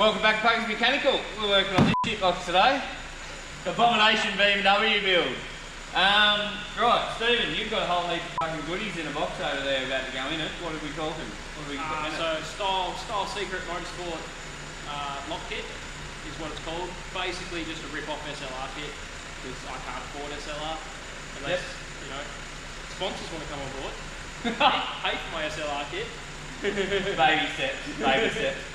Welcome back to Puckers Mechanical. We're working on this shit box today. Abomination BMW build. Right, Stephen, you've got a whole heap of fucking goodies in a box over there about to go in it. What are we talking? What are we putting in it? So Style Secret Motorsport lock kit is what it's called. Basically just a rip-off SLR kit, because I can't afford SLR unless, you know, sponsors want to come on board. Pay for my SLR kit. Baby steps, baby steps.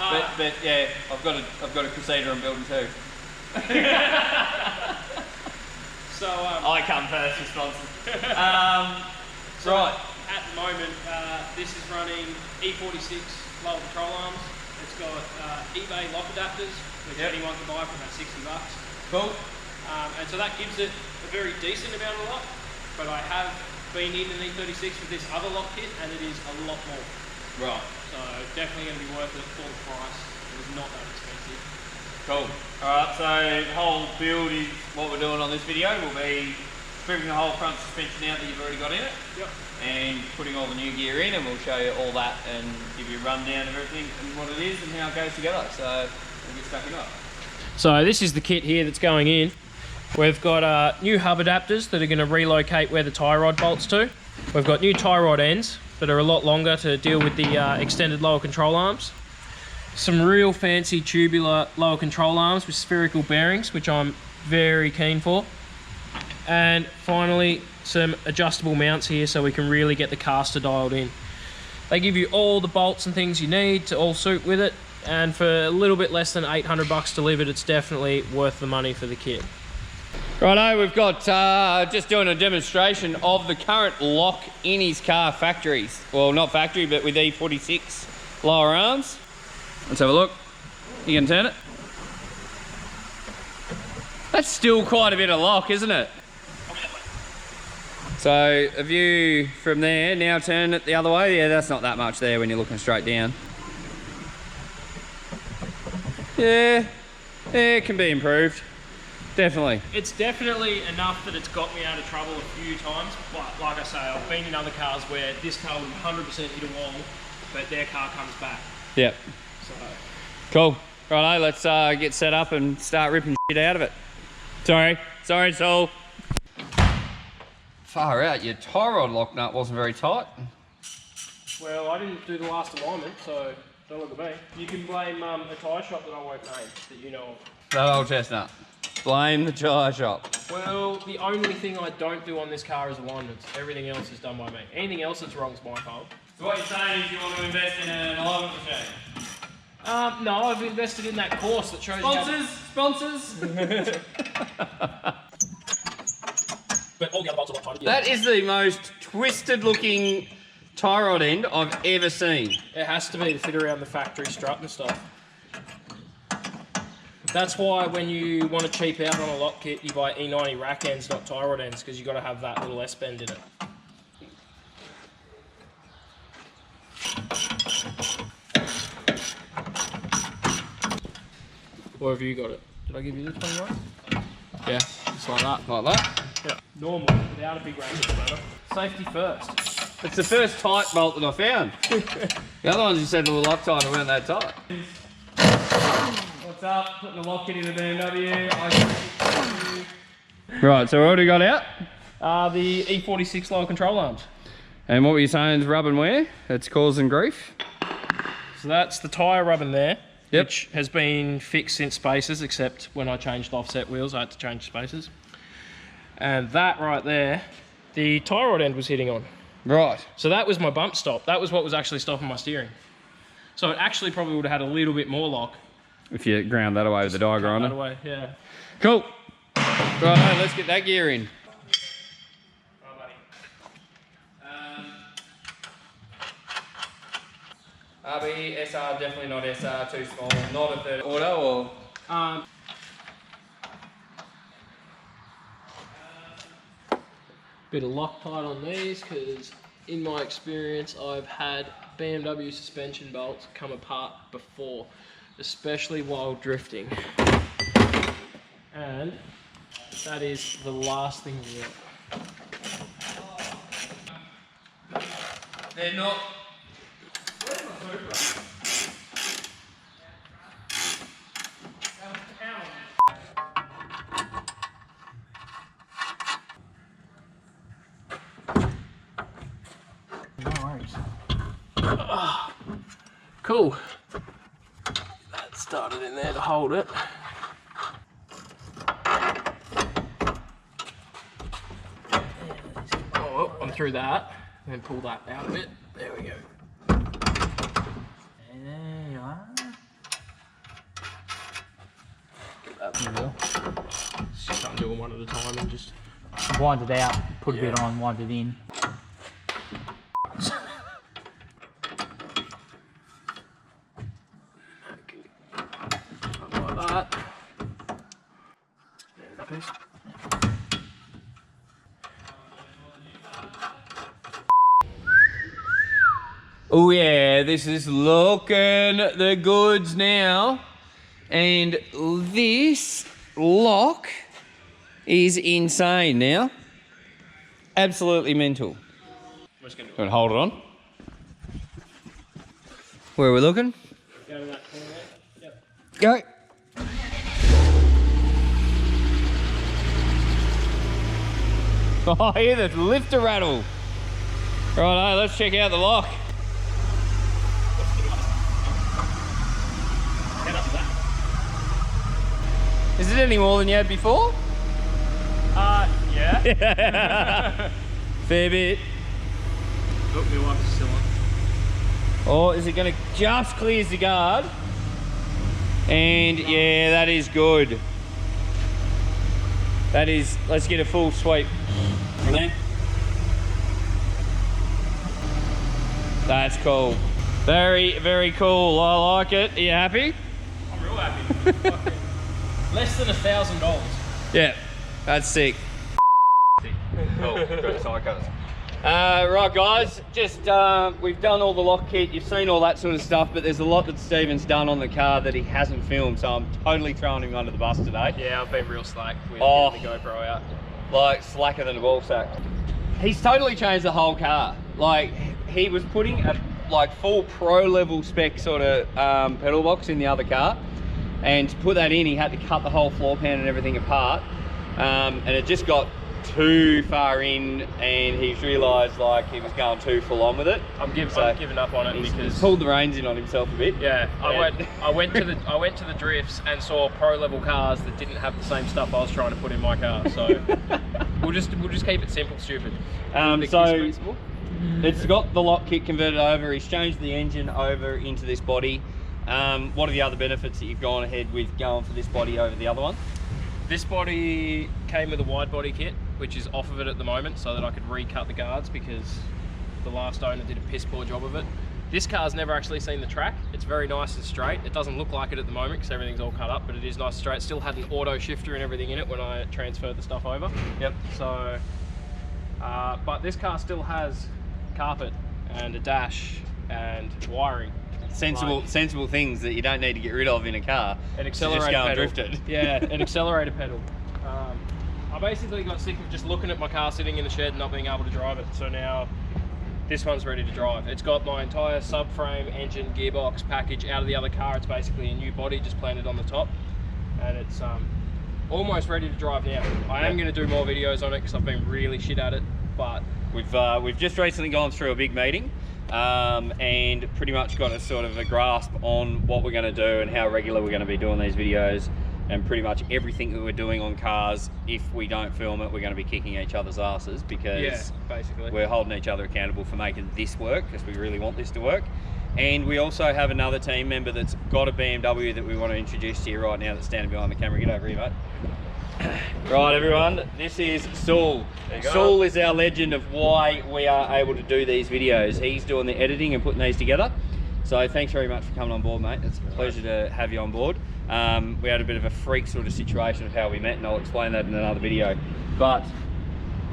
But yeah, I've got a Crusader I'm building too. So I come first for sponsors. So right. At the moment, this is running E46 lower control arms. It's got eBay lock adapters, which anyone can buy for about $60. Cool. And so that gives it a very decent amount of lock. But I have been in an E36 with this other lock kit, and it is a lot more. Right. So definitely going to be worth it for the price. It is not that expensive. Cool. Alright, so the whole build is what we're doing on this video. We'll be stripping the whole front suspension out that you've already got in it. Yep. And putting all the new gear in, and we'll show you all that and give you a rundown of everything and what it is and how it goes together. So we'll get stuck in it. So this is the kit here that's going in. We've got new hub adapters that are going to relocate where the tie rod bolts to. We've got new tie rod ends that are a lot longer to deal with the extended lower control arms. Some real fancy tubular lower control arms with spherical bearings, which I'm very keen for. And finally, some adjustable mounts here so we can really get the caster dialed in. They give you all the bolts and things you need to all suit with it, and for a little bit less than $800 delivered, it's definitely worth the money for the kit. Righto, we've got just doing a demonstration of the current lock in his car factories. Well, not factory, but with E46 lower arms. Let's have a look. You can turn it. That's still quite a bit of lock, isn't it? So a view from there, now turn it the other way. Yeah, that's not that much there when you're looking straight down. Yeah, it can be improved. Definitely. It's definitely enough that it's got me out of trouble a few times, but like I say, I've been in other cars where this car would 100% hit a wall, but their car comes back. Yep. So. Cool. Righto, let's get set up and start ripping shit out of it. Sorry, Saul. Far out, your tie rod lock nut wasn't very tight. Well, I didn't do the last alignment, so don't look at me. You can blame a tyre shop that I won't name, that you know of. That old chestnut. Blame the tyre shop. Well, the only thing I don't do on this car is alignments. Everything else is done by me. Anything else that's wrong is my fault. So what you're saying is you want to invest in an alignment machine? No, I've invested in that course that shows Sponsors! But all the other bolts are not tight. That is the most twisted looking tie rod end I've ever seen. It has to be to fit around the factory strut and stuff. That's why when you want to cheap out on a lock kit, you buy E90 rack ends, not tie rod ends, because you've got to have that little S-bend in it. Or have you got it? Did I give you this one right? Yeah, just like that. Like that? Yeah. Normal, without a big ratchet spanner. Safety first. It's the first tight bolt that I found. The other ones you said were Loctite weren't that tight. What's up? Putting the lock kit in the BMW. Right, so what do we got out? The E46 lower control arms. And what were you saying is rub and wear? It's causing grief? So that's the tyre rubbing there, yep. Which has been fixed since spacers, except when I changed offset wheels, I had to change spacers. And that right there, the tie rod end was hitting on. Right. So that was my bump stop. That was what was actually stopping my steering. So it actually probably would have had a little bit more lock. If you ground that away with the die grinder. That away, yeah. Cool. Right, let's get that gear in. RB, SR, definitely not SR, too small. Not a third auto or? Bit of Loctite on these, because in my experience I've had BMW suspension bolts come apart before, especially while drifting. And that is the last thing we want. They're not. Cool. That started in there to hold it. Oh, I'm through that. And then pull that out of it. There we go. And there you are. Get that in there. Just start doing one at a time and just... Wind it out, put a bit on, wind it in. Like that. There's the piece. Oh yeah, this is looking the goods now. And this lock is insane now. Absolutely mental. I'm just gonna Gonna hold it on. Where are we looking? go to that corner there. Yep. Go. Oh, I hear the lifter rattle. Right, let's check out the lock. Is it any more than you had before? Yeah. Fair bit. Oh, my wife is still on. Oh, is it gonna just clears the guard? And yeah, that is good. That is, let's get a full sweep. From there. That's cool. Very, very cool. I like it. Are you happy? I'm real happy. Less than $1,000. Yeah, that's sick. Oh, got the side cutters. Right guys, just we've done all the lock kit, you've seen all that sort of stuff, but there's a lot that Stephen's done on the car that he hasn't filmed, so I'm totally throwing him under the bus today. Yeah, I've been real slack with getting the GoPro out. Like slacker than a ball sack. He's totally changed the whole car. Like he was putting a like full pro level spec sort of pedal box in the other car, and to put that in he had to cut the whole floor pan and everything apart, and it just got too far in and he's realised like he was going too full on with it. I'm giving up on it He's because pulled the reins in on himself a bit. yeah, I went to the drifts and saw pro level cars that didn't have the same stuff I was trying to put in my car. So we'll just keep it simple, stupid. So it's got the lock kit converted over. He's changed the engine over into this body. What are the other benefits that you've gone ahead with going for this body over the other one? This body came with a wide body kit, which is off of it at the moment, so that I could recut the guards because the last owner did a piss poor job of it. This car's never actually seen the track. It's very nice and straight. It doesn't look like it at the moment because everything's all cut up, but it is nice and straight. It still had an auto shifter and everything in it when I transferred the stuff over. Yep. So, but this car still has carpet and a dash and wiring. Sensible things that you don't need to get rid of in a car. An accelerator just go pedal. and drift it. Yeah, an accelerator pedal. I basically got sick of just looking at my car sitting in the shed and not being able to drive it. So now this one's ready to drive. It's got my entire subframe, engine, gearbox package out of the other car. It's basically a new body just planted on the top, and it's almost ready to drive now. I am going to do more videos on it because I've been really shit at it, but We've just recently gone through a big meeting and pretty much got a sort of a grasp on what we're going to do and how regular we're going to be doing these videos, and pretty much everything that we're doing on cars, if we don't film it, we're going to be kicking each other's asses because yeah, basically we're holding each other accountable for making this work because we really want this to work. And we also have another team member that's got a BMW that we want to introduce to you right now that's standing behind the camera. Get over here, mate. Right, everyone, this is Saul. Saul is our legend of why we are able to do these videos. He's doing the editing and putting these together. So thanks very much for coming on board, mate. It's a pleasure to have you on board. We had a bit of a freak sort of situation of how we met, and I'll explain that in another video. But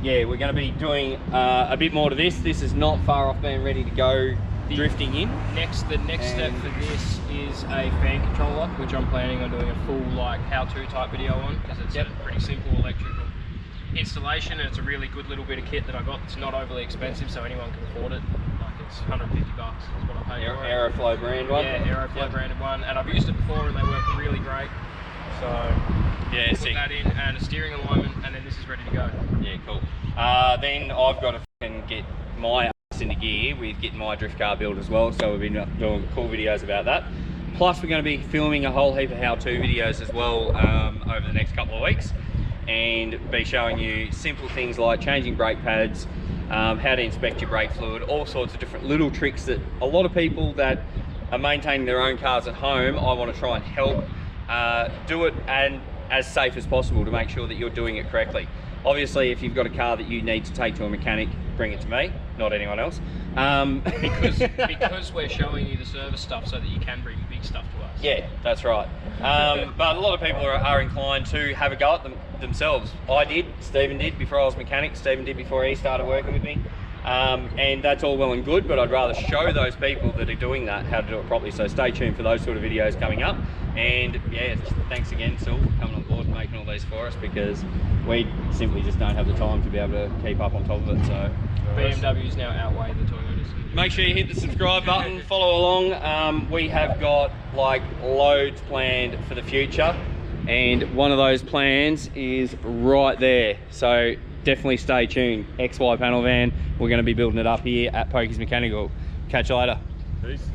yeah, we're going to be doing a bit more to this. This is not far off being ready to go drifting in. The next step for this is a fan controller, which I'm planning on doing a full like how-to type video on, because it's a pretty simple electrical installation, and it's a really good little bit of kit that I got. It's not overly expensive, so anyone can afford it. Like it's $150 is what I paid for it. Aeroflow brand one. Yeah, Aeroflow branded one, and I've used it before and they work really great. So yeah, put that in, and a steering alignment, and then this is ready to go. Yeah, cool. Then I've got to fucking get my ass into gear with getting my drift car built as well. So we've been doing cool videos about that. Plus we're going to be filming a whole heap of how-to videos as well over the next couple of weeks, and be showing you simple things like changing brake pads, how to inspect your brake fluid, all sorts of different little tricks that a lot of people that are maintaining their own cars at home, I want to try and help do it and as safe as possible to make sure that you're doing it correctly. Obviously, if you've got a car that you need to take to a mechanic, bring it to me, not anyone else. Because we're showing you the service stuff so that you can bring big stuff to us. Yeah, that's right. But a lot of people are inclined to have a go at them themselves. I did, Stephen did before I was a mechanic, Stephen did before he started working with me. And that's all well and good, but I'd rather show those people that are doing that how to do it properly. So stay tuned for those sort of videos coming up. And yeah, thanks again, Sil, for coming on board and making all these for us, because we simply just don't have the time to be able to keep up on top of it. So BMWs now outweigh the Toyotas. make sure you hit the subscribe button, follow along. We have got like loads planned for the future, and one of those plans is right there. So definitely stay tuned. XY panel van, we're going to be building it up here at Pokey's Mechanical. Catch you later. Peace.